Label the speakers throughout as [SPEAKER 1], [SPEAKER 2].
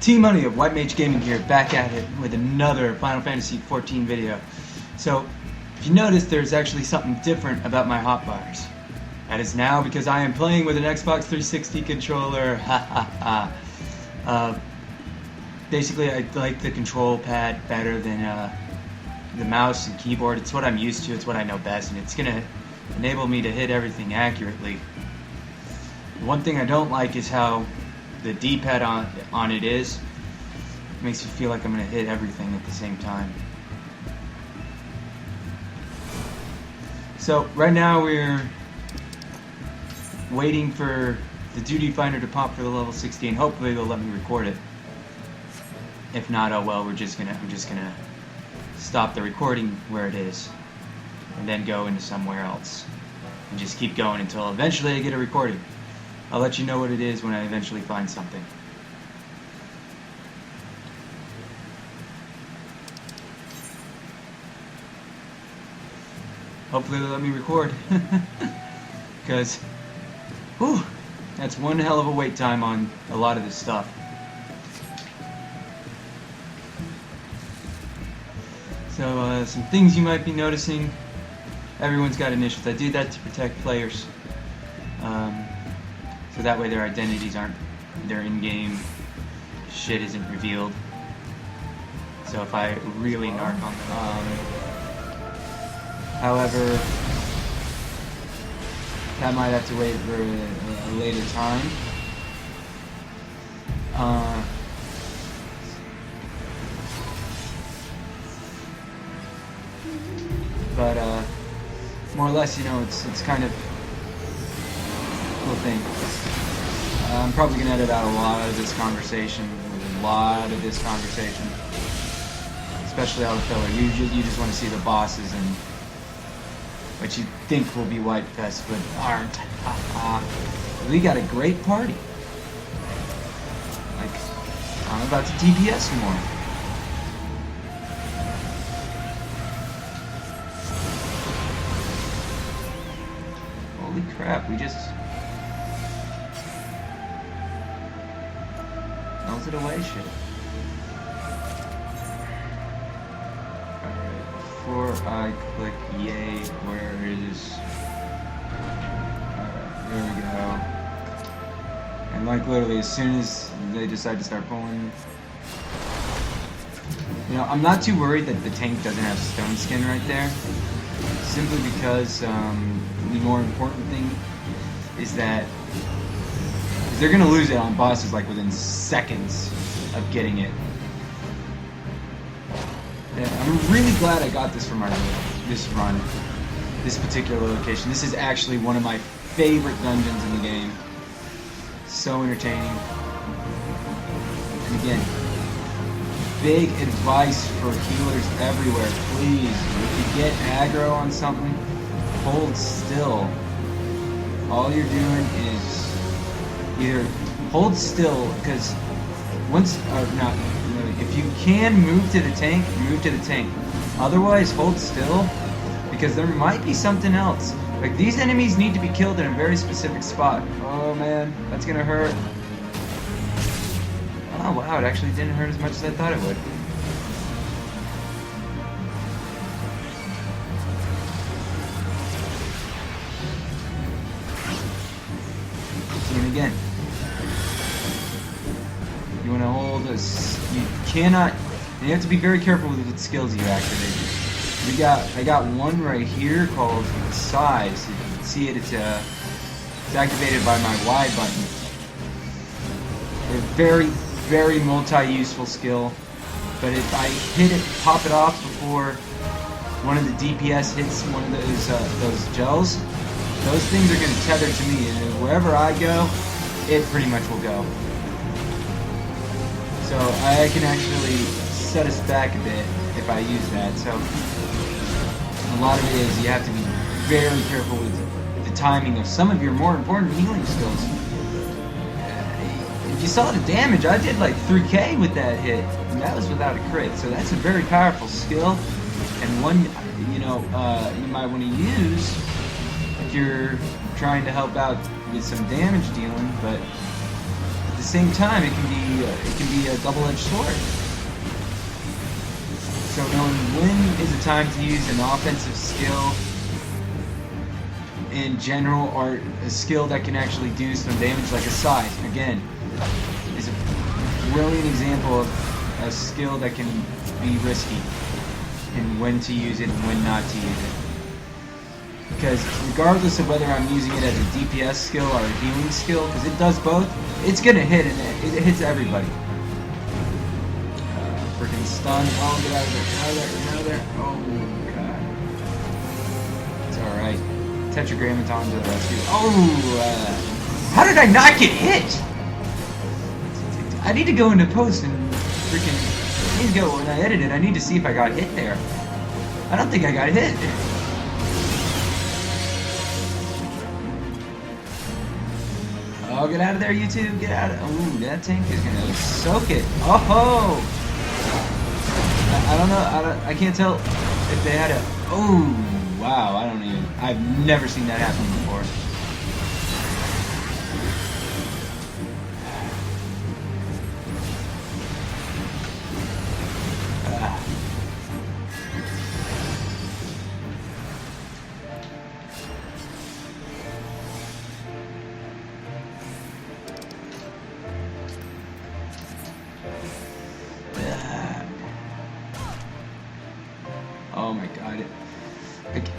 [SPEAKER 1] T-Money of White Mage Gaming here, back at it with another Final Fantasy XIV video. So, if you notice, there's actually something different about my hotbars. That is now because I am playing with an Xbox 360 controller. Basically, I like the control pad better than the mouse and keyboard. It's what I'm used to, it's what I know best, and it's going to enable me to hit everything accurately. One thing I don't like is how the D-pad on it is. It makes me feel like I'm going to hit everything at the same time. So right now we're waiting for the duty finder to pop for the level 16. Hopefully they'll let me record it. If not, oh well, I'm just gonna stop the recording where it is and then go into somewhere else and just keep going until eventually I get a recording. I'll let you know what it is when I eventually find something. Hopefully they'll let me record. Because, whew, that's one hell of a wait time on a lot of this stuff. So, some things you might be noticing. Everyone's got initials. I do that to protect players. So that way their identities aren't, their in-game shit isn't revealed. So if I really narc on them. However, that might have to wait for a later time. But more or less, you know, it's kind of a cool thing. I'm probably gonna edit out a lot of this conversation, especially out of filler. You just want to see the bosses and what you think will be White Fest, but aren't. We got a great party. Like, I'm about to DPS some more. Holy crap, we just melted away shit. Alright, before I click yay, where is... Alright, there we go. And like literally as soon as they decide to start pulling... You know, I'm not too worried that the tank doesn't have stone skin right there. Simply because the more important thing is that they're gonna lose it on bosses like within seconds of getting it. Yeah, I'm really glad I got this from this run, this particular location. This is actually one of my favorite dungeons in the game. So entertaining. And again, big advice for healers everywhere, please, if you get aggro on something, hold still. All you're doing is either hold still, because once, if you can move to the tank, move to the tank. Otherwise, hold still, because there might be something else. Like, these enemies need to be killed in a very specific spot. Oh man, that's gonna hurt. Oh wow, it actually didn't hurt as much as I thought it would. And again, you want to hold this. You cannot. And you have to be very careful with what skills you activate. I got one right here called size. You can see it. It's activated by my Y button. A very, very multi-useful skill. But if I hit it, pop it off before one of the DPS hits one of those gels, those things are going to tether to me, and wherever I go, it pretty much will go. So I can actually set us back a bit if I use that. So a lot of it is you have to be very careful with the timing of some of your more important healing skills. If you saw the damage, I did like 3k with that hit, and that was without a crit. So that's a very powerful skill, and one you might want to use if you're trying to help out with some damage dealing, but at the the same time, it can be a double-edged sword. So knowing when is a time to use an offensive skill in general, or a skill that can actually do some damage, like a scythe, again, is a brilliant example of a skill that can be risky, and when to use it and when not to use it. Because regardless of whether I'm using it as a DPS skill or a healing skill, because it does both, it's gonna hit, and it hits everybody. Freaking stun. Oh, get out of there, get out of there, get out of there. Oh, God. It's alright. Tetragrammaton to the rescue. Oh, how did I not get hit? I need to go into post and freaking, I need to go, when I edit it, I need to see if I got hit there. I don't think I got hit. Oh, get out of there, YouTube. Get out of, ooh, that tank is gonna soak it. Oh! I don't know, I can't tell if they had a, oh, wow, I've never seen that happen before. Oh my God.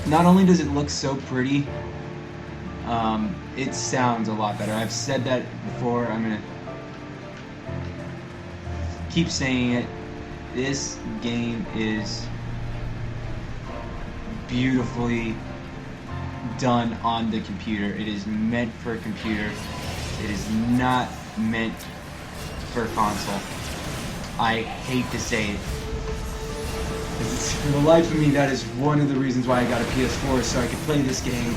[SPEAKER 1] Not only does it look so pretty, it sounds a lot better. I've said that before. I'm gonna keep saying it. This game is beautifully done on the computer. It is meant for a computer. It is not meant for a console. I hate to say it. For the life of me, that is one of the reasons why I got a PS4, so I could play this game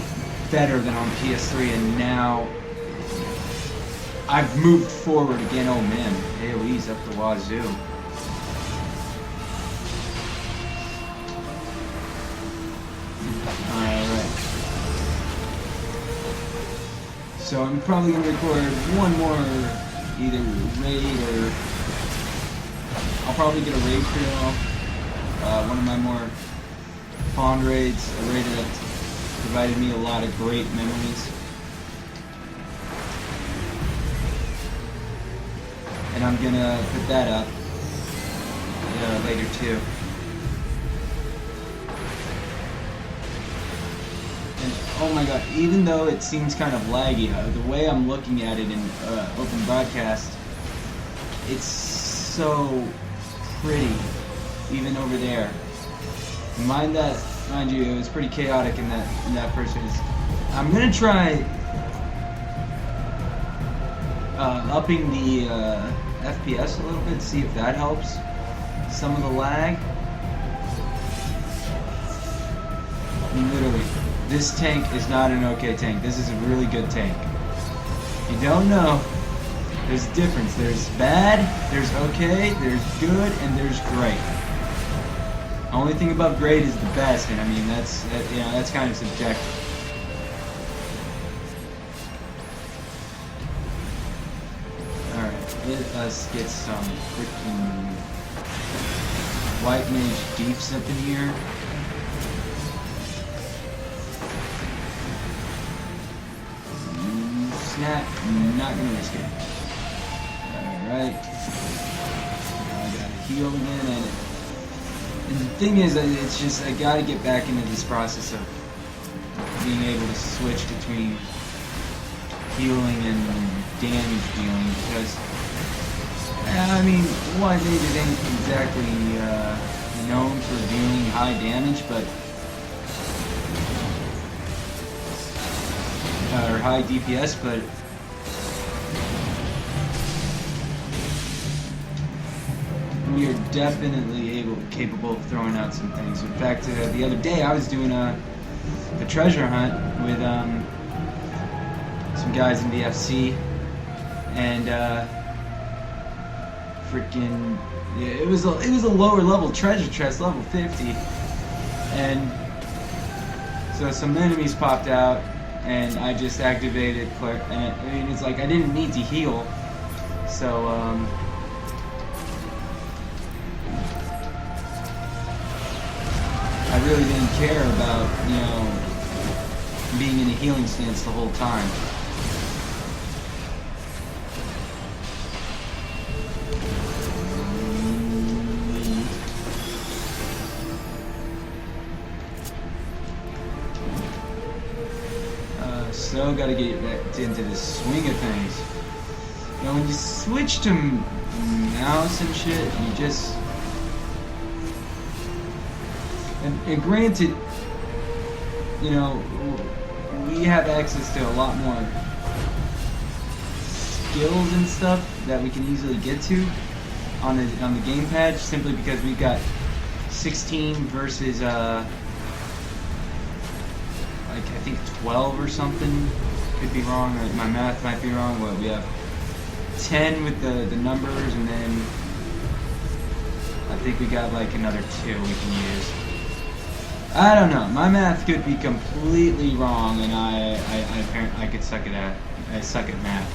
[SPEAKER 1] better than on PS3, and now I've moved forward again. Oh man, AoE's up the wazoo. Alright. So I'm probably going to record one more, either raid or I'll probably get a raid kill. One of my more fond raids, a raid that provided me a lot of great memories. And I'm gonna put that up later too. And oh my God, even though it seems kind of laggy, the way I'm looking at it in open broadcast, it's so pretty. Even over there. Mind you, it was pretty chaotic in that first phase. I'm gonna try upping the FPS a little bit, see if that helps some of the lag. Literally, this tank is not an okay tank. This is a really good tank. You don't know. There's a difference. There's bad, there's okay, there's good, and there's great. Only thing above great is the best, and I mean that's kind of subjective. All right, let us get some freaking white mage deeps up in here. Snap, not gonna risk it. All right, now I gotta heal again. And the thing is, it's just, I gotta get back into this process of being able to switch between healing and damage dealing, because, I mean, White Mage ain't exactly known for dealing high damage, but, or high DPS, but we are definitely capable of throwing out some things. In fact, the other day I was doing a treasure hunt with some guys in the FC, and freaking, yeah, it was a lower level treasure chest, level 50, and so some enemies popped out, and I just activated and I mean, it's like I didn't need to heal. So, I really didn't care about, you know, being in a healing stance the whole time. So gotta get back into the swing of things. You know, when you switch to mouse and shit, you just... And granted, you know, we have access to a lot more skills and stuff that we can easily get to on the gamepad, simply because we've got 16 versus like I think 12 or something. Could be wrong, or my math might be wrong. What, we have 10 with the numbers, and then I think we got like another 2 we can use. I don't know. My math could be completely wrong, and I could suck at math.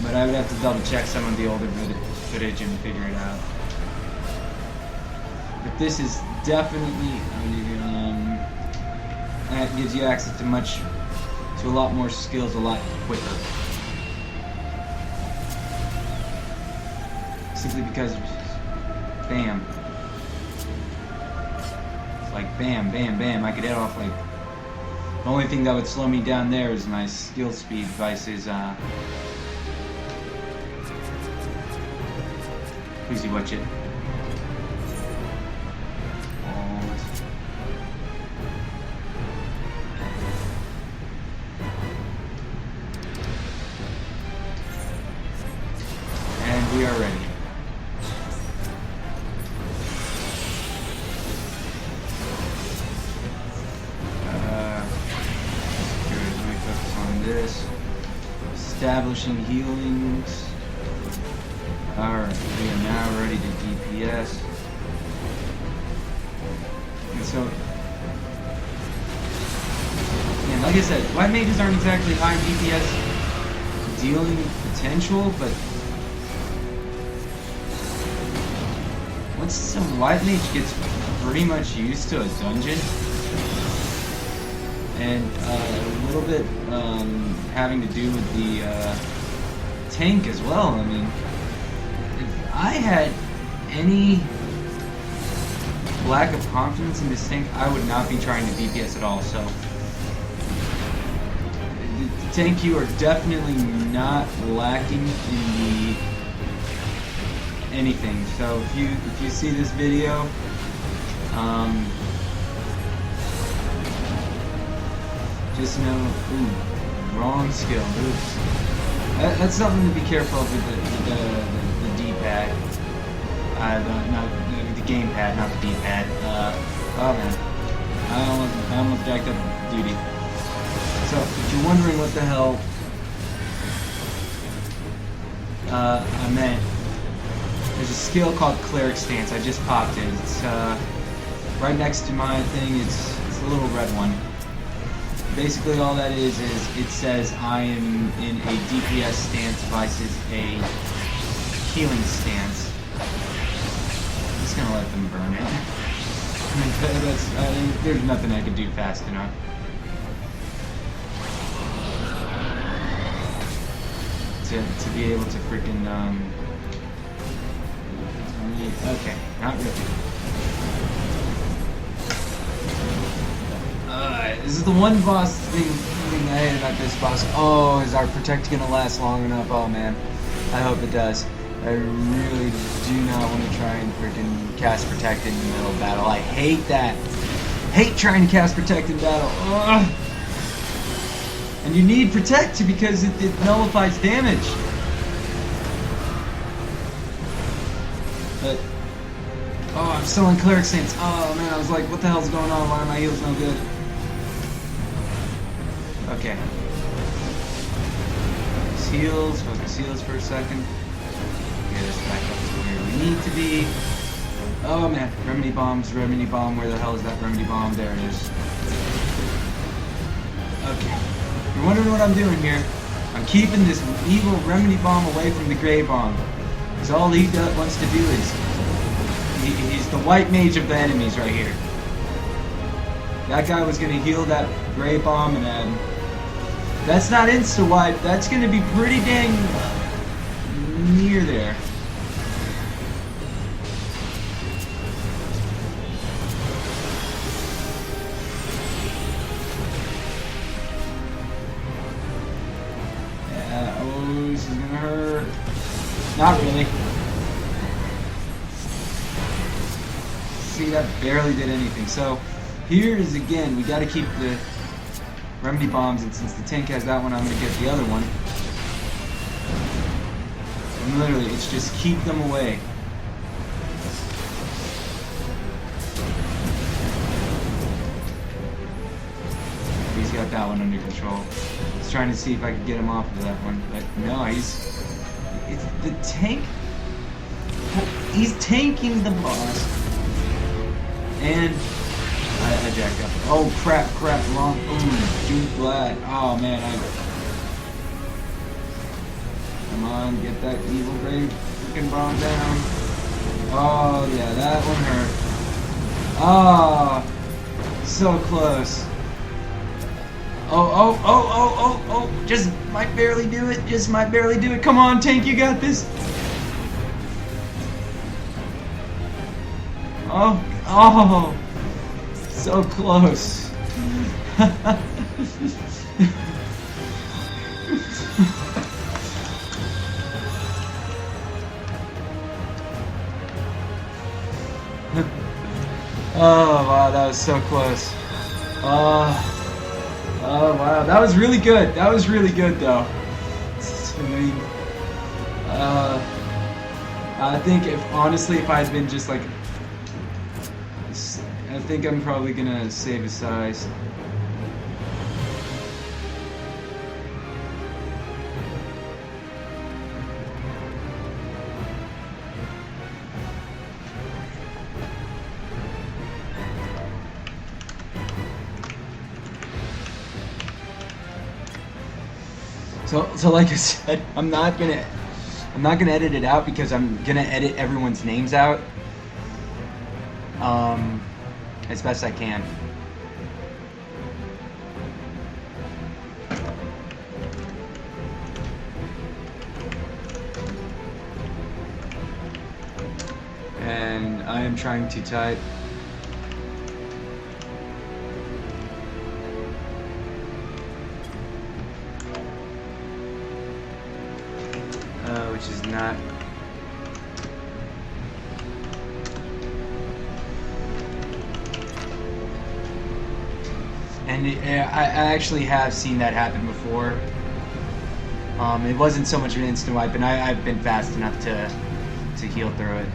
[SPEAKER 1] But I would have to double check some of the older footage and figure it out. But this is definitely that gives you access to a lot more skills a lot quicker. Simply because, bam. Like bam, bam, bam. I could hit off like. The only thing that would slow me down there is my skill speed devices. Please do watch it. And we are ready. Establishing healings. Alright, we are now ready to DPS. And so, and like I said, white mages aren't exactly high DPS dealing potential, but once some white mage gets pretty much used to a dungeon, and a little bit having to do with the tank as well. I mean, if I had any lack of confidence in this tank, I would not be trying to DPS at all. So, the tank, you are definitely not lacking in the anything. So if you see this video, just know, ooh, wrong skill. Oops. That's something to be careful of with the D-pad. Not the gamepad, not the D-pad. Oh man, I almost jacked up duty. So if you're wondering what the hell I meant, there's a skill called Cleric Stance. I just popped it. It's right next to my thing. It's a little red one. Basically all that is it says I am in a DPS stance versus a healing stance. I'm just gonna let them burn it. There's nothing I can do fast enough. To be able to freaking okay, not really. This is the one boss thing I hate about this boss. Oh, is our protect gonna last long enough? Oh man, I hope it does. I really do not want to try and freaking cast protect in the middle of battle. I hate that. Hate trying to cast protect in battle. Ugh. And you need protect because it nullifies damage. But oh, I'm still in Cleric Stance. Oh man, I was like, what the hell's going on? Why are my heals no good? Okay. Focus heals for a second. Get us back up to where we need to be. Oh man, remedy bomb. Where the hell is that remedy bomb? There it is. Okay. If you're wondering what I'm doing here, I'm keeping this evil remedy bomb away from the gray bomb. Because all he wants to do is... He's the white mage of the enemies right here. That guy was going to heal that gray bomb, and that's not insta-wipe. That's going to be pretty dang near there. Yeah, oh, this is going to hurt. Not really. See, that barely did anything. So... here is again, we gotta keep the remedy bombs, and since the tank has that one, I'm gonna get the other one. And literally, it's just keep them away. He's got that one under control. I was trying to see if I could get him off of that one, but no, it's the tank. He's tanking the boss, and. I jacked up. Oh crap, wrong. Ooh, dude, glad. Oh man, come on, get that evil grave freaking bomb down. Oh yeah, that one hurt. Oh, so close. Oh, just might barely do it. Just might barely do it. Come on, tank, you got this. Oh. So close. Oh wow, that was so close. Oh wow, that was really good. That was really good though. I think if I had been just like, I think I'm probably gonna save his size. So like I said, I'm not gonna edit it out because I'm gonna edit everyone's names out. As best I can. And I am trying to type which is not and I actually have seen that happen before. It wasn't so much of an instant wipe, and I've been fast enough to heal through it.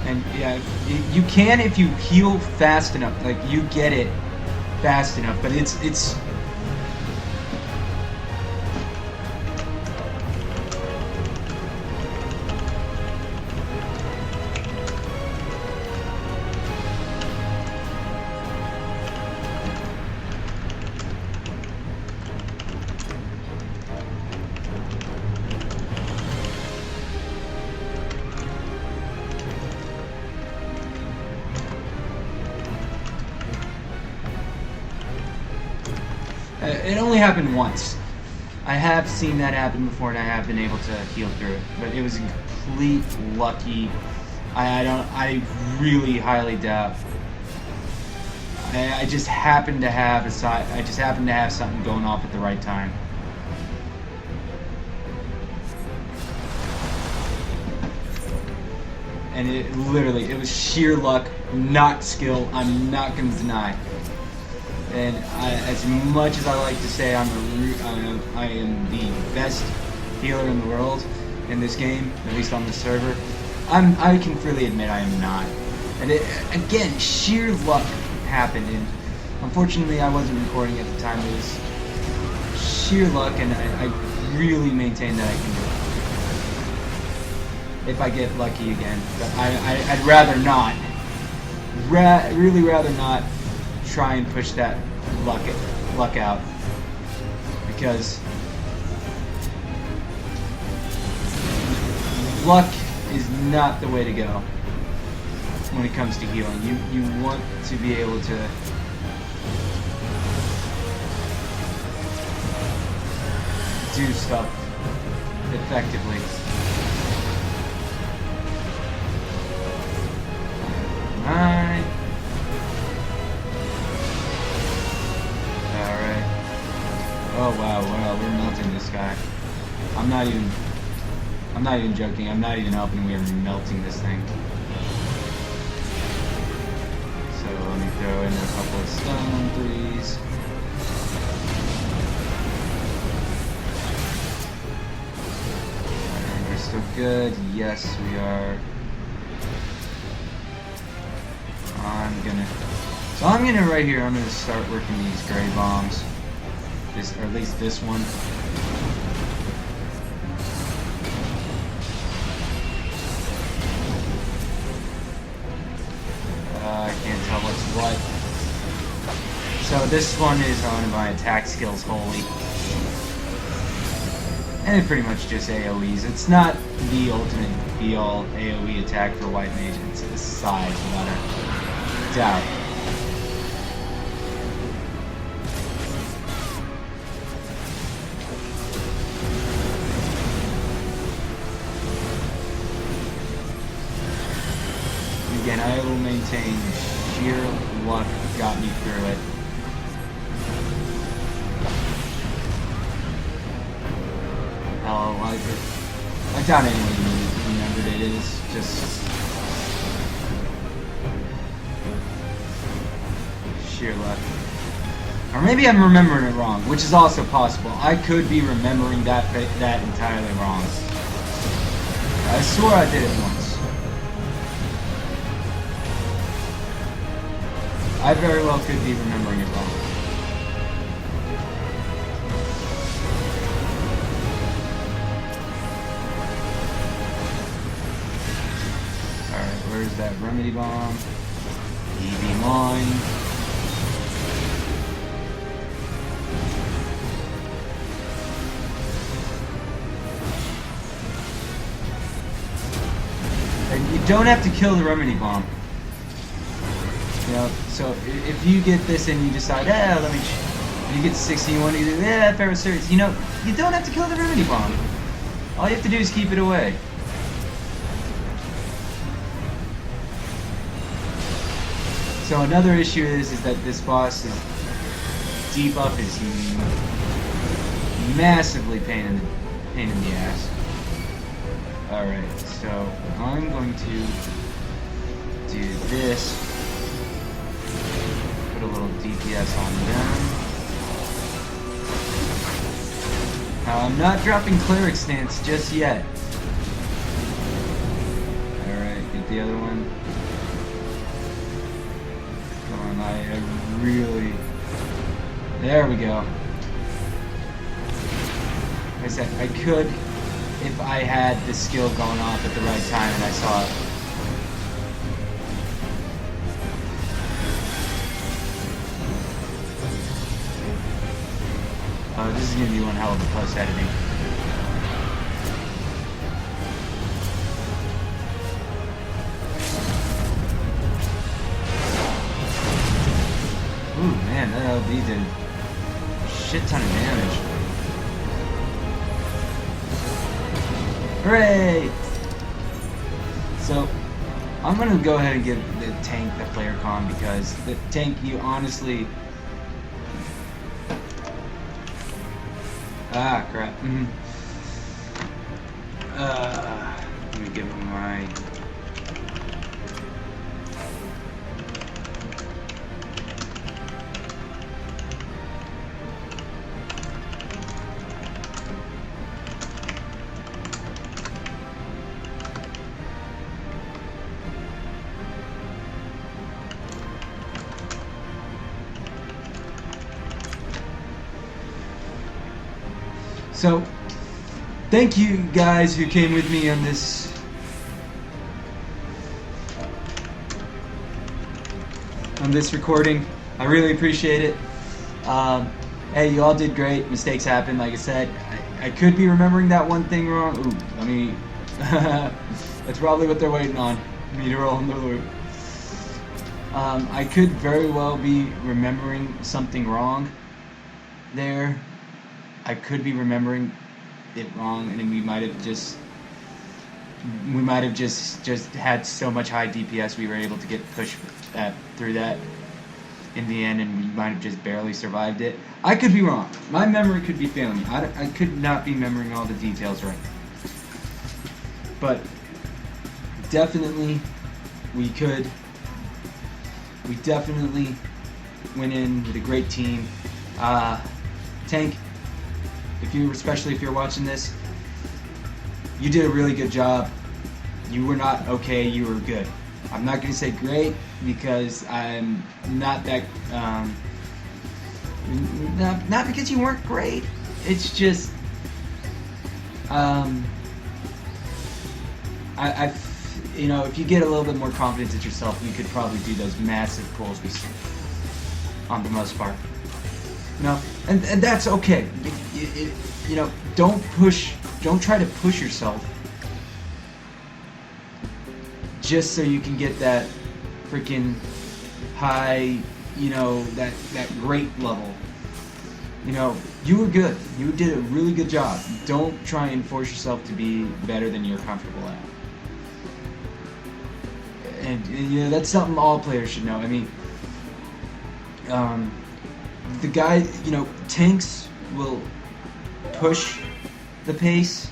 [SPEAKER 1] And yeah, you can if you heal fast enough, like you get it fast enough, but it's it only happened once. I have seen that happen before, and I have been able to heal through it. But it was complete lucky. I really highly doubt. I just happened to have something going off at the right time. And it was sheer luck, not skill. I'm not going to deny. And as much as I like to say I am the best healer in the world in this game, at least on this server, I can freely admit I am not. And again, sheer luck happened, and unfortunately I wasn't recording at the time. It was sheer luck, and I really maintain that I can do it. If I get lucky again. But I'd rather not. Really rather not try and push that luck out. Because luck is not the way to go when it comes to healing. You want to be able to do stuff effectively. Alright. Alright. Oh wow, we're melting this guy. I'm not even joking. I'm not even helping. We are melting this thing. So let me throw in a couple of stun threes. And we're still good. Yes, we are. I'm gonna right here. I'm gonna start working these gray bombs. Or at least this one. I can't tell what's what. So this one is on my attack skills wholly. And it pretty much just AoEs. It's not the ultimate be-all AoE attack for White Mage. It's a side, without a doubt. Again, I will maintain sheer luck got me through it. Oh, I doubt anyone remembered it. It is just sheer luck. Or maybe I'm remembering it wrong, which is also possible. I could be remembering that entirely wrong. I swore I did it once. I very well could be remembering it wrong. Alright, where's that remedy bomb? EV mine. And you don't have to kill the remedy bomb. You know, so if you get this and you decide, you get to 60, you want to do, Phoros Sirius, you know, you don't have to kill the remedy bomb. All you have to do is keep it away. So another issue is that this boss' debuff is massively pain in the ass. Alright, so I'm going to do this. Put a little DPS on them. I'm not dropping Cleric Stance just yet. Alright, get the other one. Come on, I really... There we go. Like I said, I could, if I had the skill going off at the right time and I saw it. This is going to be one hell of a post-editing. Ooh, man, that LB did a shit ton of damage. Hooray! So, I'm going to go ahead and give the tank the player con because the tank, you honestly... Ah, crap. Let me give him my... So, thank you guys who came with me on this recording. I really appreciate it. Hey, you all did great. Mistakes happen, like I said. I could be remembering that one thing wrong. Ooh, let me... That's probably what they're waiting on. Me to roll in the loop. I could very well be remembering something wrong there. I could be remembering it wrong, and we might have just had so much high DPS we were able to get pushed through that in the end, and we might have just barely survived it. I could be wrong. My memory could be failing me. I could not be remembering all the details right. But definitely we definitely went in with a great team. Tank, especially if you're watching this, you did a really good job. You were not okay, you were good. I'm not going to say great because I'm not that, not because you weren't great. It's just, you know, if you get a little bit more confidence in yourself, you could probably do those massive pulls we see on the most part. You know, and that's okay. You know, don't try to push yourself just so you can get that freaking high, you know, that great level. You know, you were good. You did a really good job. Don't try and force yourself to be better than you're comfortable at. And you know, that's something all players should know. I mean, the guy, you know, tanks will push the pace,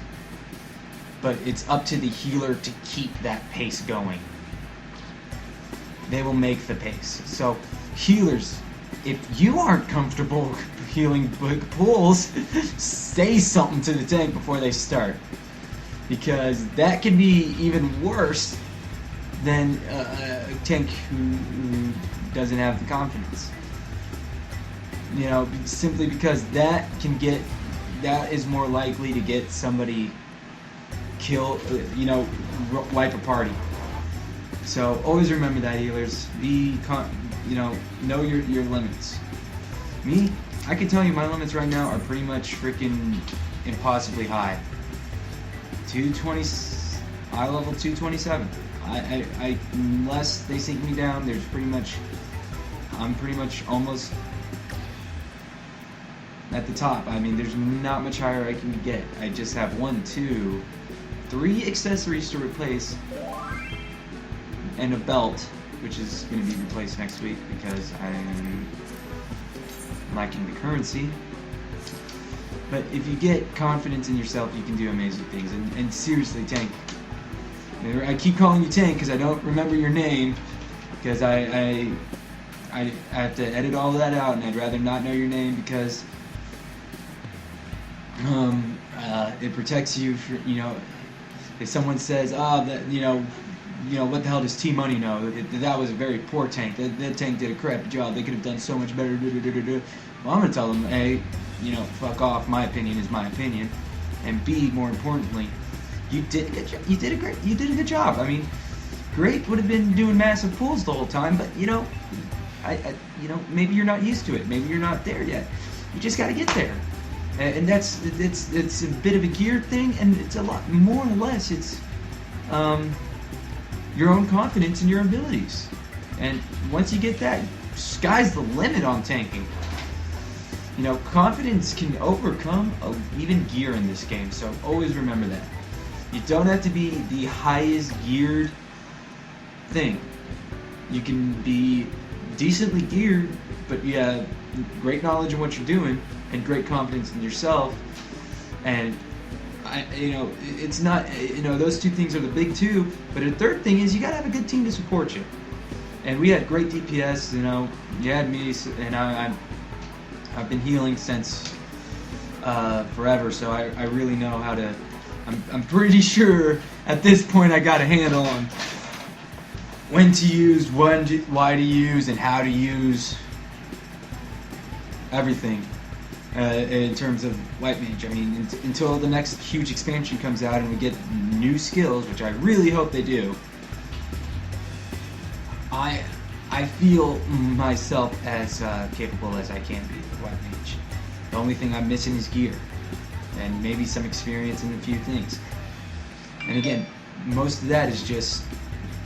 [SPEAKER 1] but it's up to the healer to keep that pace going. They will make the pace. So, healers, if you aren't comfortable healing big pulls, say something to the tank before they start, because that can be even worse than a tank who doesn't have the confidence. You know, simply because that is more likely to get somebody kill, you know, wipe a party. So always remember that, healers. You know your limits. Me, I can tell you my limits right now are pretty much freaking impossibly high. 220, eye level 227. I unless they sink me down, I'm pretty much almost at the top. I mean, there's not much higher I can get. I just have 1, 2, 3 accessories to replace, and a belt, which is going to be replaced next week because I'm lacking the currency. But if you get confidence in yourself, you can do amazing things. And seriously, Tank, I keep calling you Tank because I don't remember your name, because I have to edit all that out, and I'd rather not know your name because it protects you. You know, if someone says, that you know, what the hell does T Money know? That was a very poor tank. That tank did a crappy job. They could have done so much better. Well, I'm gonna tell them, hey, you know, fuck off. My opinion is my opinion, and B, more importantly, you did a good job. You did a good job. I mean, great would have been doing massive pulls the whole time, but you know, you know, maybe you're not used to it. Maybe you're not there yet. You just got to get there. And it's a bit of a gear thing, and it's a lot more or less it's your own confidence in your abilities. And once you get that, sky's the limit on tanking. You know, confidence can overcome even gear in this game, so always remember that. You don't have to be the highest geared thing. You can be decently geared, but you have great knowledge of what you're doing and great confidence in yourself. And you know, it's not, you know, those two things are the big two, but the third thing is you gotta have a good team to support you. And we had great DPS, you know, you had me, and I've been healing since forever, so I really know how to, I'm pretty sure at this point I got a handle on when to use, why to use, and how to use everything. in terms of White Mage. I mean, until the next huge expansion comes out and we get new skills, which I really hope they do, I feel myself as capable as I can be with White Mage. The only thing I'm missing is gear, and maybe some experience in a few things. And again, most of that is just,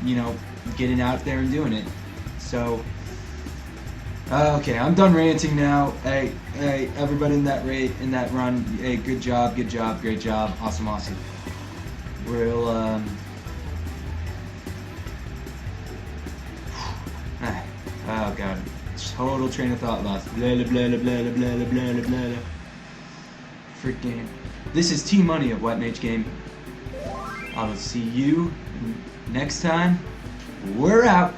[SPEAKER 1] you know, getting out there and doing it. So, okay, I'm done ranting now. Hey, everybody in that run, hey, good job, great job, awesome. We'll, oh god, total train of thought lost. Blah blah blah blah blah blah blah blah blah. Freaking. This is T-Money of White Mage Game. I will see you next time. We're out.